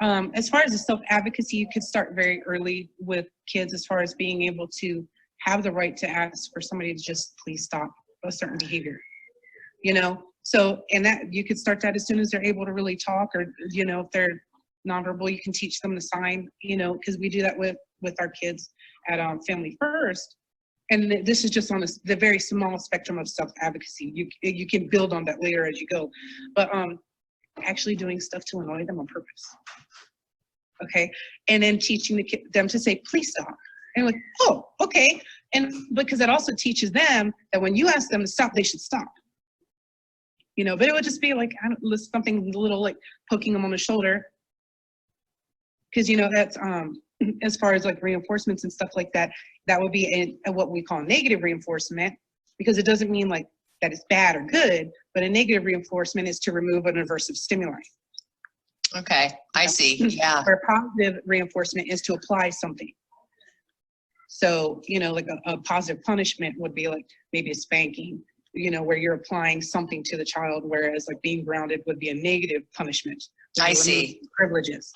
As far as the self-advocacy, you could start very early with kids as far as being able to have the right to ask for somebody to just please stop a certain behavior, you know? So, and that you could start that as soon as they're able to really talk, or, you know, if they're nonverbal, you can teach them to sign, you know, because we do that with our kids at Family First. And this is just on the very small spectrum of self-advocacy. You can build on that later as you go. But actually doing stuff to annoy them on purpose. Okay, and then teaching them to say, please stop. And like, oh, okay. And because it also teaches them that when you ask them to stop, they should stop. You know, but it would just be like, I don't know, something little like poking them on the shoulder. Because, you know, that's, as far as like reinforcements and stuff like that, that would be what we call negative reinforcement, because it doesn't mean like that it's bad or good, but a negative reinforcement is to remove an aversive stimuli. Okay, I see. Yeah. Where positive reinforcement is to apply something. So, you know, like a positive punishment would be like maybe a spanking, you know, where you're applying something to the child, whereas like being grounded would be a negative punishment. I see. Privileges.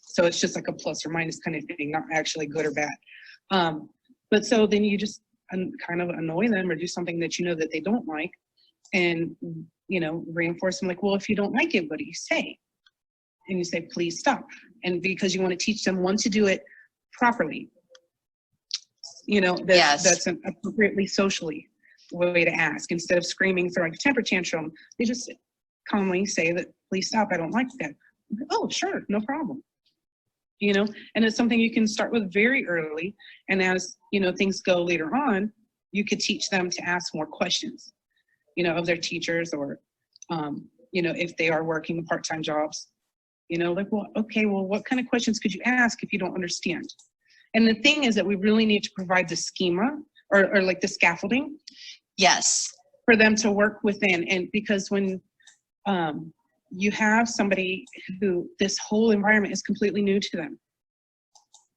So it's just like a plus or minus kind of thing, not actually good or bad. But so then you just kind of annoy them or do something that you know that they don't like, and, you know, reinforce them like, well, if you don't like it, what do you say? And you say, please stop. And because you want to teach them, one, to do it properly, you know, that's an appropriately socially way to ask. Instead of screaming, throwing a temper tantrum, they just calmly say that, please stop, I don't like that. Oh, sure, no problem. You know, and it's something you can start with very early. And as, you know, things go later on, you could teach them to ask more questions, you know, of their teachers, or, you know, if they are working part-time jobs, you know, like, well, okay, well, what kind of questions could you ask if you don't understand? And the thing is that we really need to provide the schema or like the scaffolding. Yes. For them to work within. And because when you have somebody who this whole environment is completely new to them,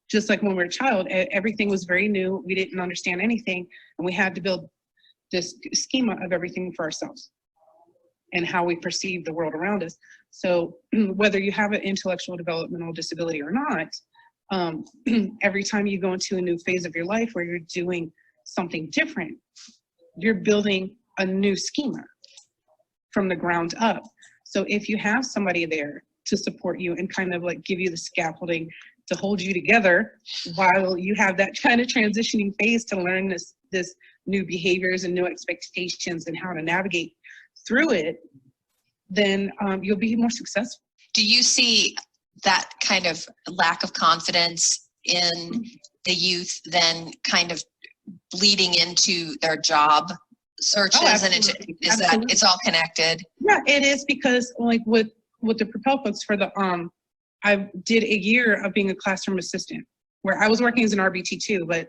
just like when we were a child, everything was very new. We didn't understand anything, and we had to build this schema of everything for ourselves and how we perceive the world around us. So whether you have an intellectual developmental disability or not, every time you go into a new phase of your life where you're doing something different, you're building a new schema from the ground up. So if you have somebody there to support you and kind of like give you the scaffolding to hold you together while you have that kind of transitioning phase to learn this new behaviors and new expectations and how to navigate through it, then you'll be more successful. Do you see that kind of lack of confidence in the youth then kind of bleeding into their job searches? Oh, and is that it's all connected? Yeah, it is, because like with the Propel folks, for the I did a year of being a classroom assistant where I was working as an RBT too, but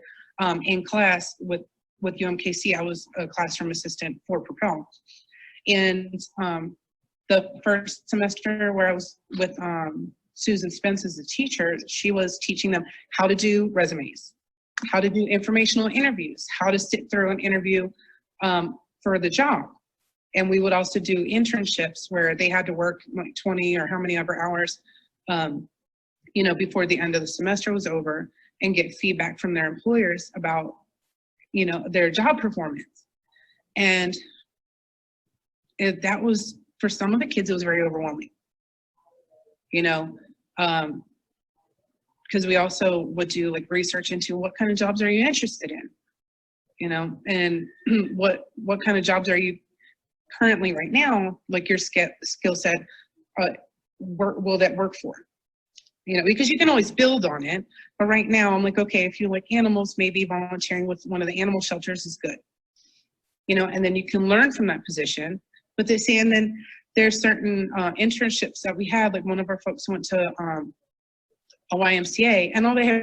in class with UMKC, I was a classroom assistant for Propel. And the first semester where I was with Susan Spence as a teacher, she was teaching them how to do resumes, how to do informational interviews, how to sit through an interview for the job. And we would also do internships where they had to work like 20 or how many ever hours, you know, before the end of the semester was over, and get feedback from their employers about, you know, their job performance. And that was, for some of the kids, it was very overwhelming, you know, because we also would do like research into what kind of jobs are you interested in, you know, and what kind of jobs are you currently right now, like your skill set, will that work for? You know, because you can always build on it. But right now I'm like, okay, if you like animals, maybe volunteering with one of the animal shelters is good, you know, and then you can learn from that position. But they say, and then there's certain internships that we had, like one of our folks went to a YMCA, and all they had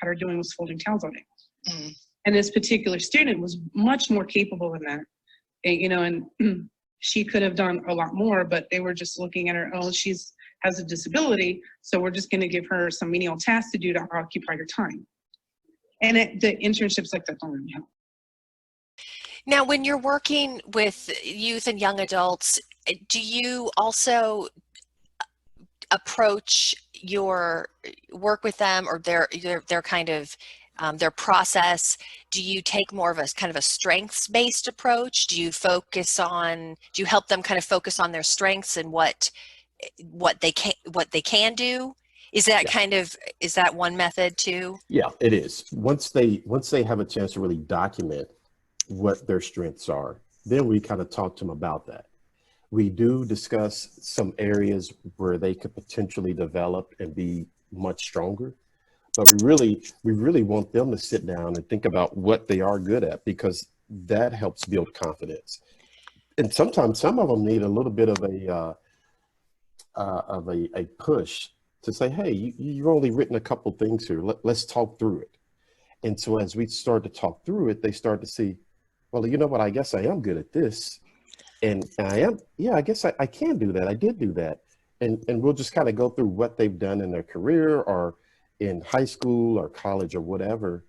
her doing was folding towels all day. Mm. And this particular student was much more capable than that, and, you know, and she could have done a lot more, but they were just looking at her, oh, has a disability, so we're just going to give her some menial tasks to do to occupy her time. And the internships like that don't really help. Now, when you're working with youth and young adults, do you also approach your work with them, or their kind of their process, do you take more of a kind of a strengths-based approach? Do you help them kind of focus on their strengths and what they can do? Is that one method too? Yeah, it is. Once they have a chance to really document what their strengths are, then we kind of talk to them about that. We do discuss some areas where they could potentially develop and be much stronger. But we really want them to sit down and think about what they are good at, because that helps build confidence. And sometimes some of them need a little bit of a push to say, hey, you've only written a couple things here. Let's talk through it. And so as we start to talk through it, they start to see, well, you know what, I guess I am good at this. And I guess I can do that. I did do that. And we'll just kind of go through what they've done in their career or in high school or college or whatever.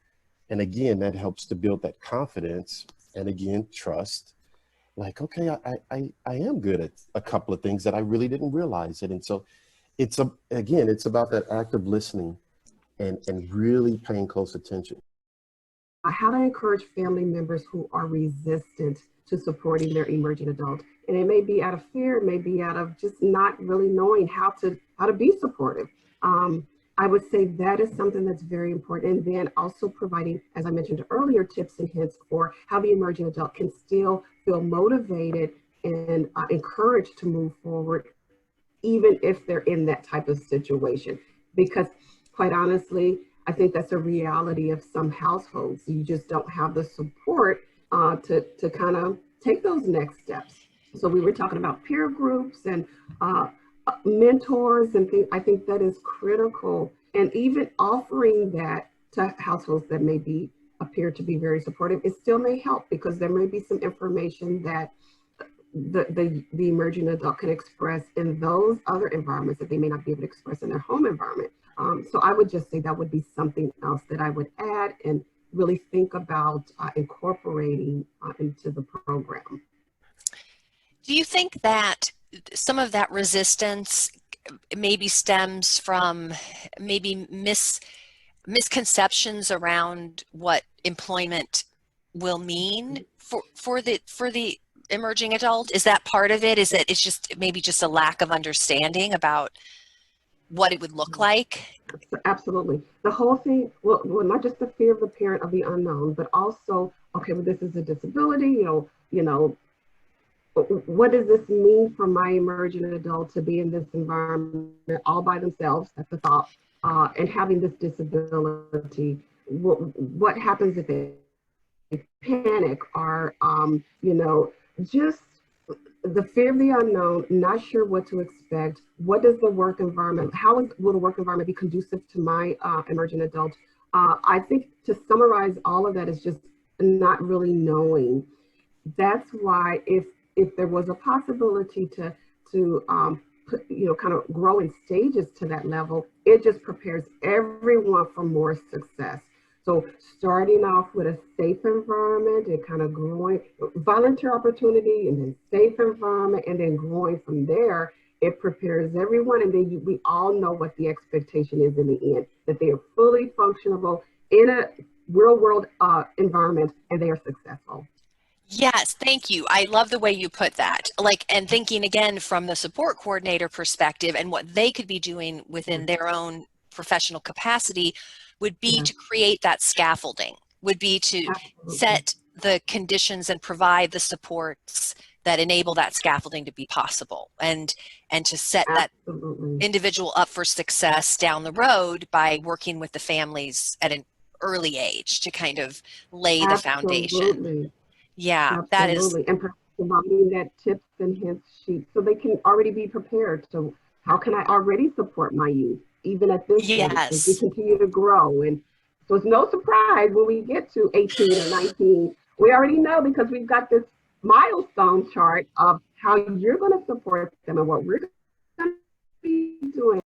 And again, that helps to build that confidence and again, trust. Like, okay, I am good at a couple of things that I really didn't realize it. And so it's about that active listening and really paying close attention. How to encourage family members who are resistant to supporting their emerging adult. And it may be out of fear, it may be out of just not really knowing how to be supportive. I would say that is something that's very important. And then also providing, as I mentioned earlier, tips and hints for how the emerging adult can still feel motivated and encouraged to move forward, even if they're in that type of situation. Because quite honestly, I think that's a reality of some households. You just don't have the support to kind of take those next steps. So we were talking about peer groups and mentors and things. I think that is critical. And even offering that to households that appear to be very supportive, it still may help, because there may be some information that the emerging adult can express in those other environments that they may not be able to express in their home environment. So I would just say that would be something else that I would add and really think about incorporating into the program. Do you think that some of that resistance maybe stems from maybe misconceptions around what employment will mean for the emerging adult? Is that part of it? Is that it's just maybe just a lack of understanding about what it would look like? Absolutely. The whole thing, well, not just the fear of the parent of the unknown, but also, okay, well, this is a disability, you know, what does this mean for my emerging adult to be in this environment all by themselves? That's the thought. And having this disability, what happens if they panic or, just the fear of the unknown, not sure what to expect. What does the work environment, will the work environment be conducive to my emerging adult? I think to summarize all of that is just not really knowing. That's why if there was a possibility to kind of grow in stages to that level, it just prepares everyone for more success. So starting off with a safe environment and kind of growing, volunteer opportunity and then safe environment, and then growing from there, it prepares everyone. And then we all know what the expectation is in the end, that they are fully functionable in a real world environment and they are successful. Yes, thank you. I love the way you put that. And thinking again from the support coordinator perspective and what they could be doing within their own professional capacity would be to create that scaffolding, would be to set the conditions and provide the supports that enable that scaffolding to be possible, and to set that individual up for success down the road by working with the families at an early age to kind of lay the foundation. Yeah, that is. And providing that tips and hints sheet so they can already be prepared. So how can I already support my youth, even at this age, as we continue to grow? And so it's no surprise when we get to 18 or 19, we already know, because we've got this milestone chart of how you're going to support them and what we're going to be doing